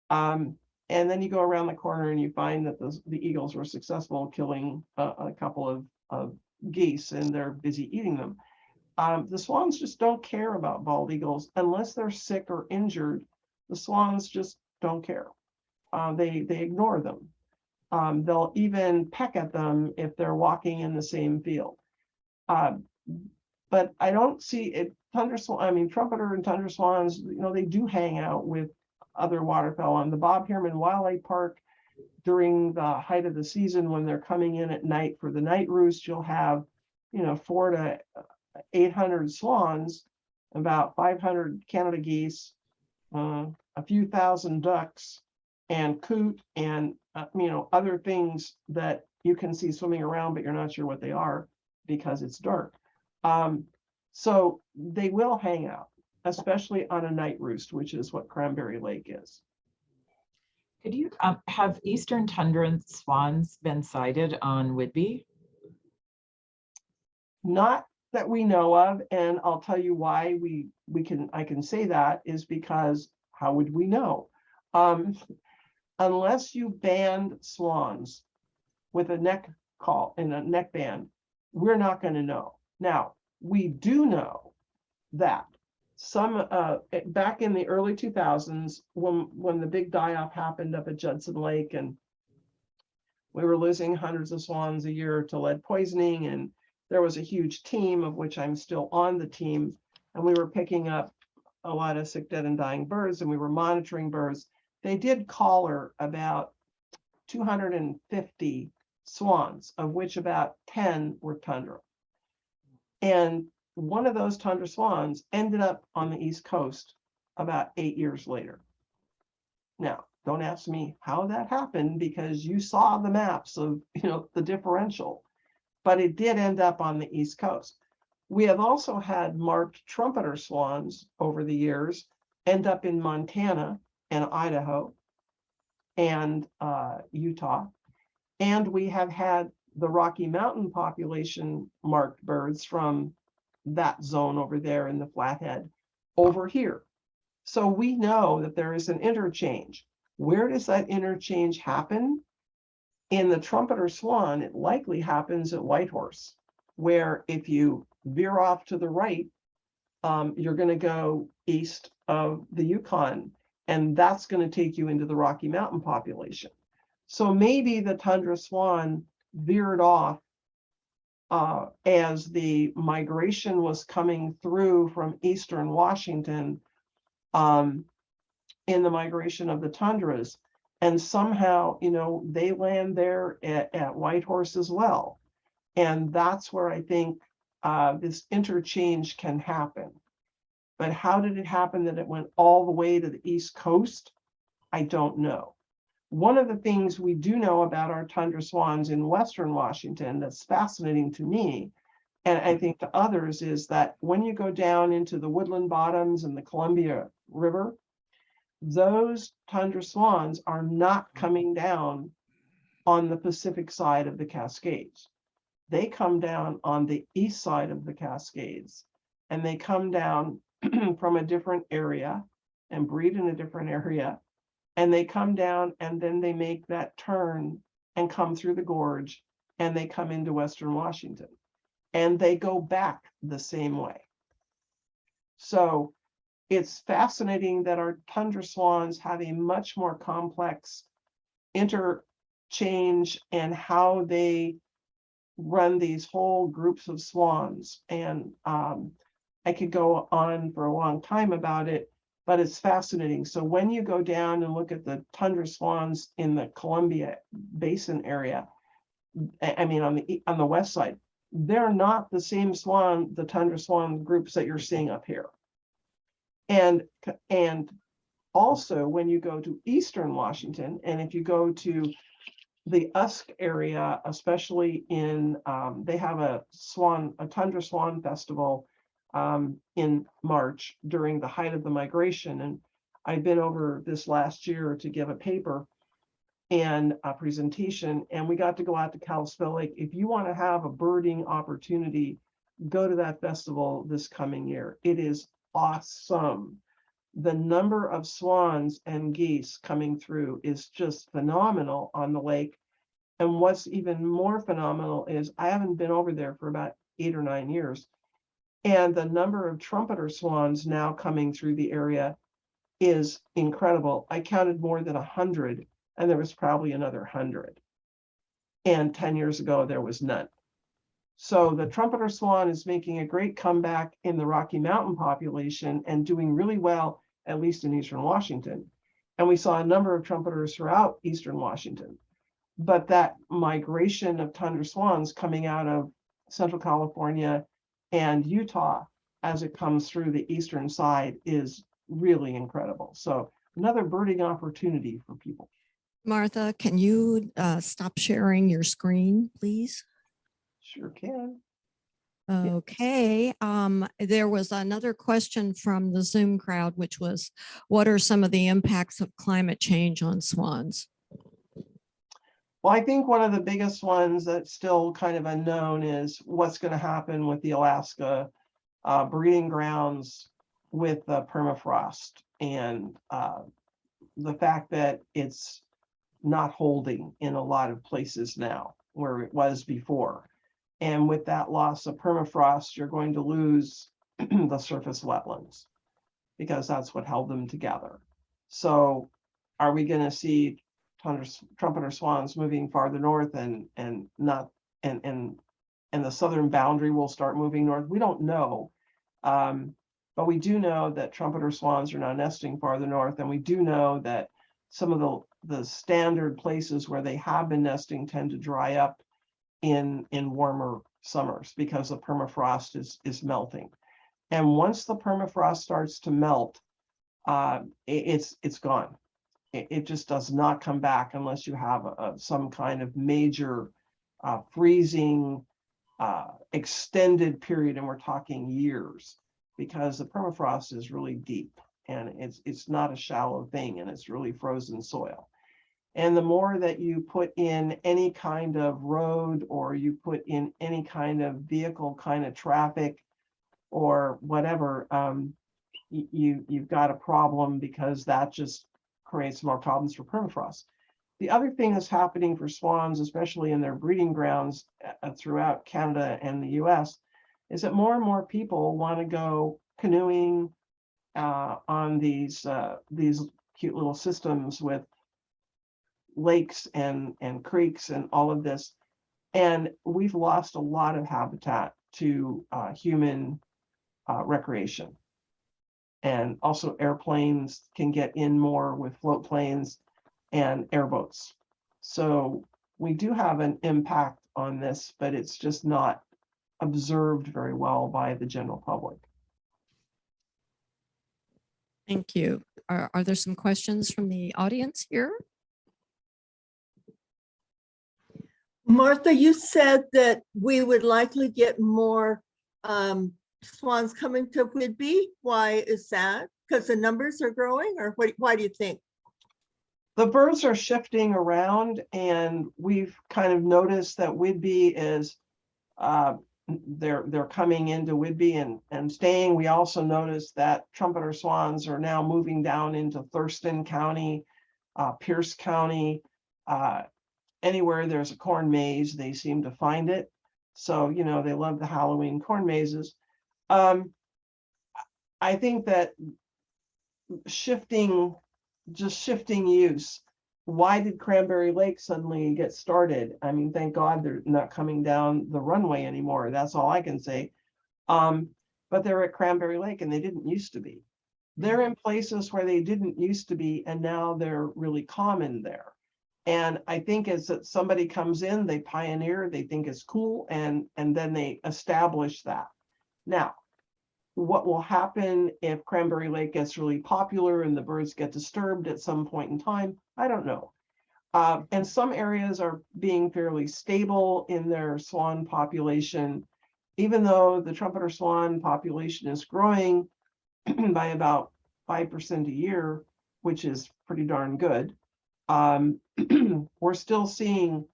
And then you go around the corner and you find that the eagles were successful killing a couple of geese, and they're busy eating them. The swans just don't care about bald eagles unless they're sick or injured. The swans just don't care. They ignore them. They'll even peck at them if they're walking in the same field. But I don't see it. Trumpeter and tundra swans, they do hang out with other waterfowl. On the Bob Hierman Wildlife Park, during the height of the season, when they're coming in at night for the night roost, you'll have 400 to 800 swans, about 500 Canada geese, a few thousand ducks, and coot, and other things that you can see swimming around, but you're not sure what they are because it's dark. So they will hang out, especially on a night roost, which is what Cranberry Lake is. Could you have eastern tundra swans been sighted on Whidbey? Not that we know of, and I'll tell you why I can say that is because how would we know? Unless you band swans with a neck call in a neck band, we're not going to know. Now, we do know that some back in the early 2000s, when the big die-off happened up at Judson Lake, and we were losing hundreds of swans a year to lead poisoning, and there was a huge team, of which I'm still on the team, and we were picking up a lot of sick, dead, and dying birds, and we were monitoring birds. They did collar about 250 swans, of which about 10 were tundra. And one of those tundra swans ended up on the East Coast about 8 years later. Now, don't ask me how that happened, because you saw the maps of the differential, but it did end up on the East Coast. We have also had marked trumpeter swans over the years end up in Montana and Idaho and Utah. And we have had the Rocky Mountain population marked birds from that zone over there in the Flathead over here. So we know that there is an interchange. Where does that interchange happen? In the trumpeter swan, it likely happens at Whitehorse, where if you veer off to the right, you're going to go east of the Yukon, and that's going to take you into the Rocky Mountain population. So maybe the tundra swan veered off as the migration was coming through from eastern Washington in the migration of the tundras. And somehow, they land there at Whitehorse as well. And that's where I think this interchange can happen. But how did it happen that it went all the way to the East Coast? I don't know. One of the things we do know about our tundra swans in Western Washington that's fascinating to me, and I think to others, is that when you go down into the woodland bottoms and the Columbia River, those tundra swans are not coming down on the Pacific side of the Cascades. They come down on the east side of the Cascades, and they come down from a different area and breed in a different area. And they come down, and then they make that turn and come through the gorge, and they come into Western Washington, and they go back the same way. So it's fascinating that our tundra swans have a much more complex interchange and how they run these whole groups of swans. And I could go on for a long time about it, but it's fascinating. So when you go down and look at the tundra swans in the Columbia Basin area, on the west side, they're not the same swan, the tundra swan groups that you're seeing up here. And also when you go to eastern Washington, and if you go to the Usk area, especially in, they have a tundra swan festival in March during the height of the migration. And I've been over this last year to give a paper and a presentation, and we got to go out to Kalispell Lake. If you want to have a birding opportunity, go to that festival this coming year. It is awesome. the number of swans and geese coming through is just phenomenal on the lake. And what's even more phenomenal is I haven't been over there for about 8 or 9 years. And the number of trumpeter swans now coming through the area is incredible. I counted more than 100, and there was probably another 100. And 10 years ago, there was none. So the trumpeter swan is making a great comeback in the Rocky Mountain population and doing really well, at least in Eastern Washington. And we saw a number of trumpeters throughout Eastern Washington. But that migration of tundra swans coming out of Central California and Utah as it comes through the eastern side is really incredible. So another birding opportunity for people. Martha, can you stop sharing your screen, please? Sure can. Okay, there was another question from the Zoom crowd, which was, what are some of the impacts of climate change on swans? Well, I think one of the biggest ones that's still kind of unknown is what's going to happen with the Alaska breeding grounds with the permafrost and the fact that it's not holding in a lot of places now where it was before. And with that loss of permafrost, you're going to lose the surface wetlands because that's what held them together. So are we going to see trumpeter swans moving farther north and the southern boundary will start moving north? We don't know. But we do know that trumpeter swans are now nesting farther north. And we do know that some of the standard places where they have been nesting tend to dry up in warmer summers because the permafrost is melting. And once the permafrost starts to melt, it's gone. It just does not come back unless you have some kind of major freezing extended period, and we're talking years, because the permafrost is really deep and it's not a shallow thing, and it's really frozen soil. And the more that you put in any kind of road, or you put in any kind of vehicle kind of traffic or whatever, you've got a problem, because that just creates more problems for permafrost. The other thing that's happening for swans, especially in their breeding grounds throughout Canada and the US, is that more and more people want to go canoeing on these cute little systems with lakes and creeks and all of this. And we've lost a lot of habitat to human recreation. And also airplanes can get in more with float planes and airboats. So we do have an impact on this, but it's just not observed very well by the general public. Thank you. Are there some questions from the audience here? Martha, you said that we would likely get more swans coming to Whidbey. Why is that? Because the numbers are growing, or why do you think? The birds are shifting around, and we've kind of noticed that Whidbey is they're coming into Whidbey and staying. We also noticed that trumpeter swans are now moving down into Thurston County, Pierce County. Anywhere there's a corn maze, they seem to find it. So, you know, they love the Halloween corn mazes. I think that shifting use. Why did Cranberry Lake suddenly get started? I mean, thank God they're not coming down the runway anymore. That's all I can say. But they're at Cranberry Lake, and they didn't used to be. They're in places where they didn't used to be, and now they're really common there. And I think as that somebody comes in, they pioneer, they think it's cool, and then they establish that. Now, what will happen if Cranberry Lake gets really popular and the birds get disturbed at some point in time? I don't know. And some areas are being fairly stable in their swan population, even though the trumpeter swan population is growing by about 5% a year, which is pretty darn good. We're still seeing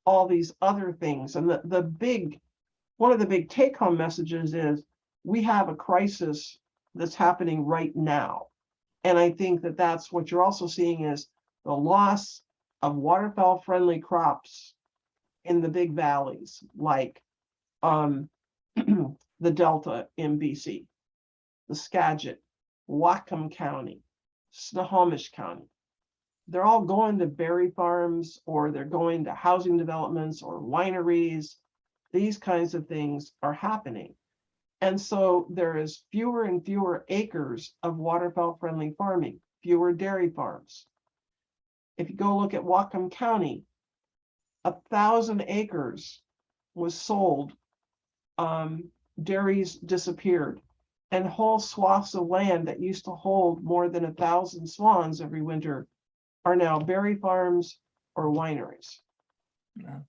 all these other things. And one of the big take-home messages is we have a crisis that's happening right now. And I think that that's what you're also seeing is the loss of waterfowl friendly crops in the big valleys, like the Delta in BC, the Skagit, Whatcom County, Snohomish County. They're all going to berry farms, or they're going to housing developments or wineries. These kinds of things are happening. And so there is fewer and fewer acres of waterfowl friendly farming, fewer dairy farms. If you go look at Whatcom County, 1,000 acres was sold. Dairies disappeared, and whole swaths of land that used to hold more than 1,000 swans every winter are now berry farms or wineries. Wow.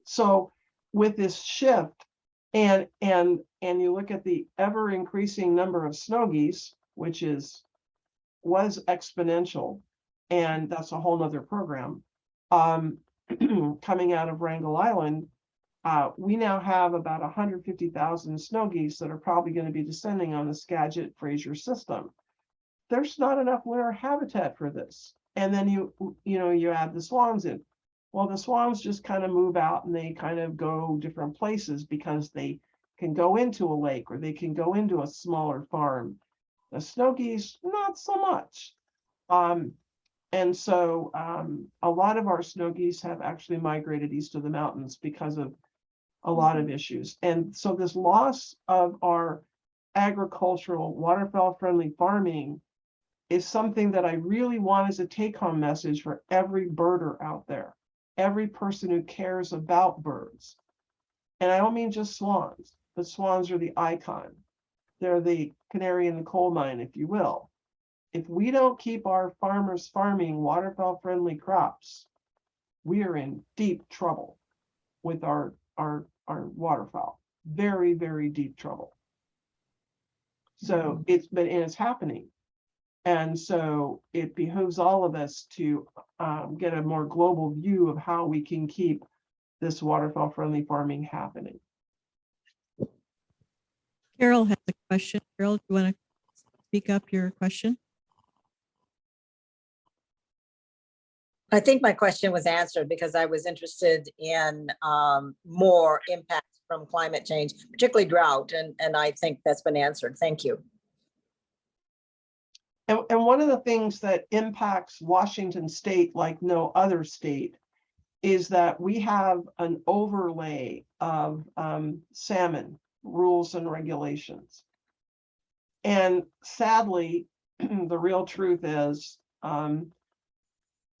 So with this shift, and you look at the ever increasing number of snow geese, which was exponential, and that's a whole nother program, coming out of Wrangell Island. We now have about 150,000 snow geese that are probably going to be descending on the Skagit Fraser system. There's not enough winter habitat for this. And then you add the swans in. Well, the swans just kind of move out and they kind of go different places because they can go into a lake or they can go into a smaller farm. The snow geese, not so much. And so a lot of our snow geese have actually migrated east of the mountains because of a lot of issues. And so this loss of our agricultural waterfowl friendly farming is something that I really want as a take-home message for every birder out there, every person who cares about birds. And I don't mean just swans, but swans are the icon. They're the canary in the coal mine, if you will. If we don't keep our farmers farming waterfowl friendly crops, we are in deep trouble with our waterfowl. Very, very deep trouble. So it's happening. And so it behooves all of us to get a more global view of how we can keep this waterfowl friendly farming happening. Carol has a question. Carol, do you want to speak up your question? I think my question was answered because I was interested in more impacts from climate change, particularly drought, and I think that's been answered. Thank you. And one of the things that impacts Washington state like no other state is that we have an overlay of salmon rules and regulations. And sadly, the real truth is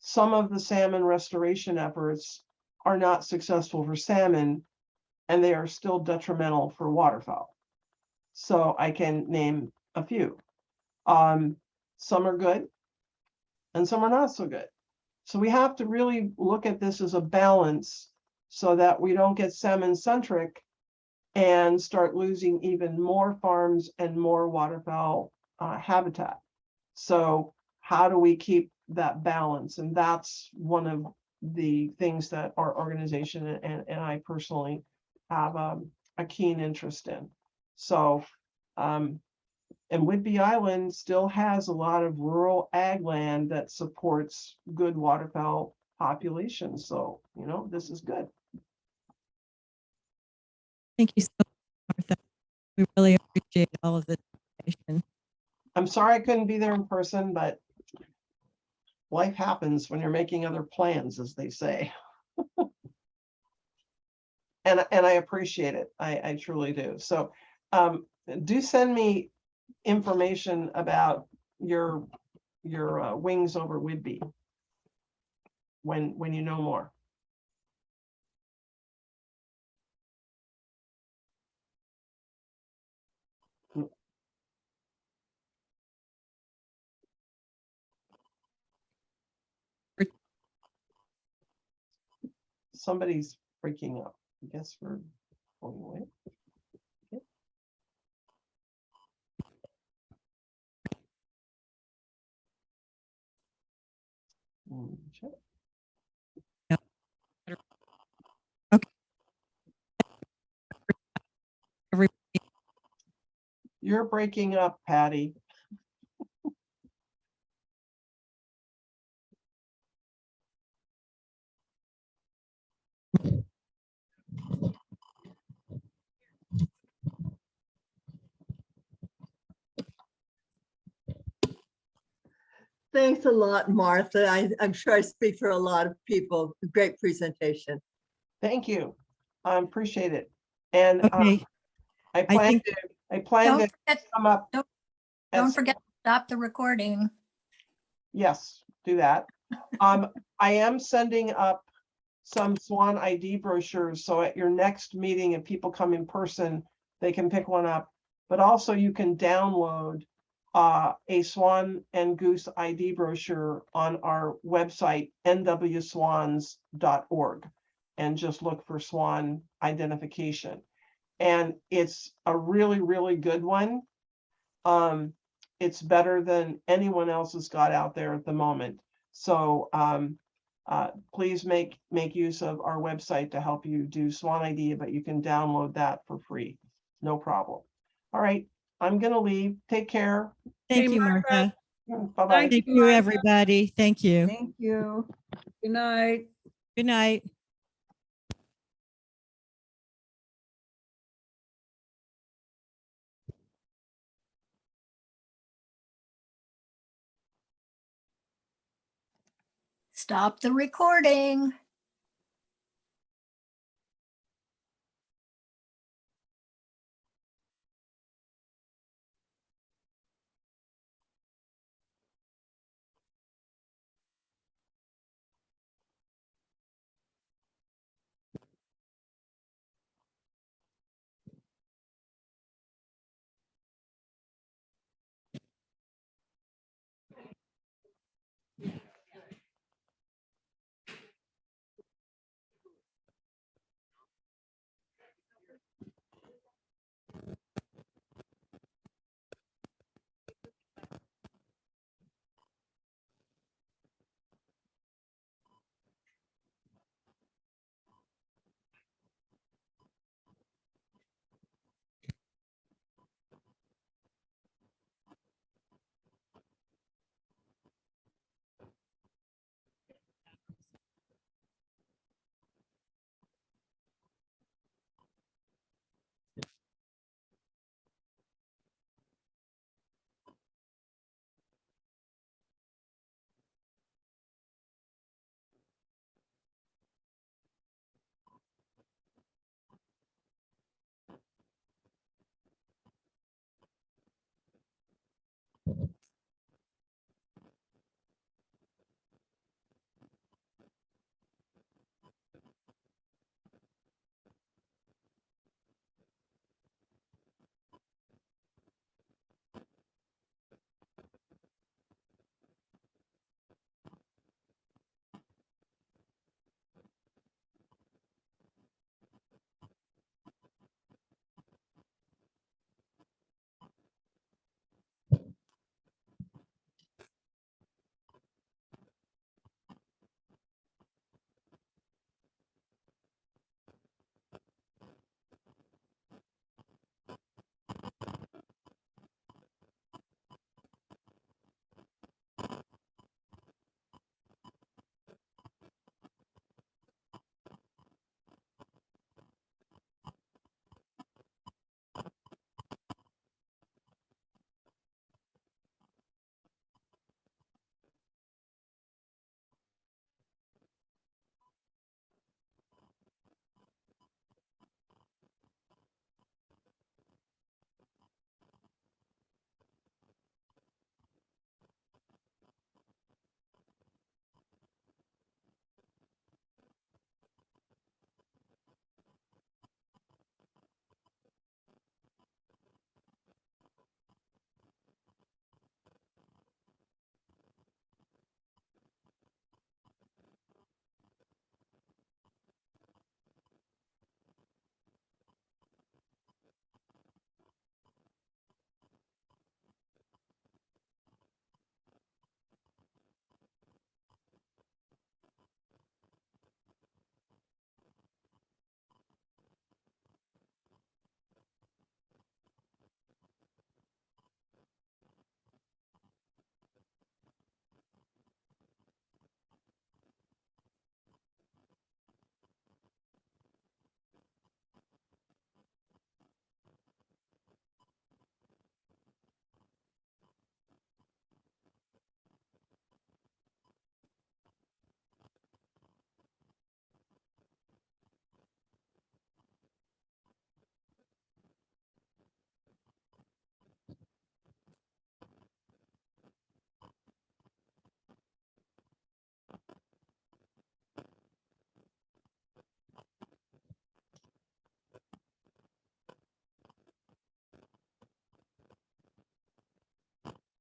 some of the salmon restoration efforts are not successful for salmon, and they are still detrimental for waterfowl. So I can name a few. Some are good and some are not so good. So we have to really look at this as a balance so that we don't get salmon centric and start losing even more farms and more waterfowl habitat. So how do we keep that balance? And that's one of the things that our organization and I personally have a keen interest in. So and Whidbey Island still has a lot of rural ag land that supports good waterfowl populations. So, this is good. Thank you so much, Martha. We really appreciate all of the information. I'm sorry I couldn't be there in person, but life happens when you're making other plans, as they say. and I appreciate it. I truly do. So do send me information about your wings over Whidbey when you know more. Somebody's freaking up. I guess we're going away. Okay. Check. Okay. Everybody, You're breaking up, Patty. Thanks a lot, Martha. I'm sure I speak for a lot of people. Great presentation. Thank you. I appreciate it. And Okay, I plan think- to, I plan Don't to forget, come up. don't- at don't some- forget to stop the recording. Yes, do that. I am sending up some Swan ID brochures, so at your next meeting, if people come in person, they can pick one up. But also you can download a Swan and Goose ID brochure on our website, nwswans.org, and just look for swan identification. And it's a really, really good one. It's better than anyone else has got out there at the moment. So please make use of our website to help you do Swan ID, but you can download that for free. No problem. All right, I'm gonna leave. Take care. thank Hey, you, Martha. Martha. Bye-bye. Thank you, everybody. Thank you. Thank you. Good night. Good night. Stop the recording.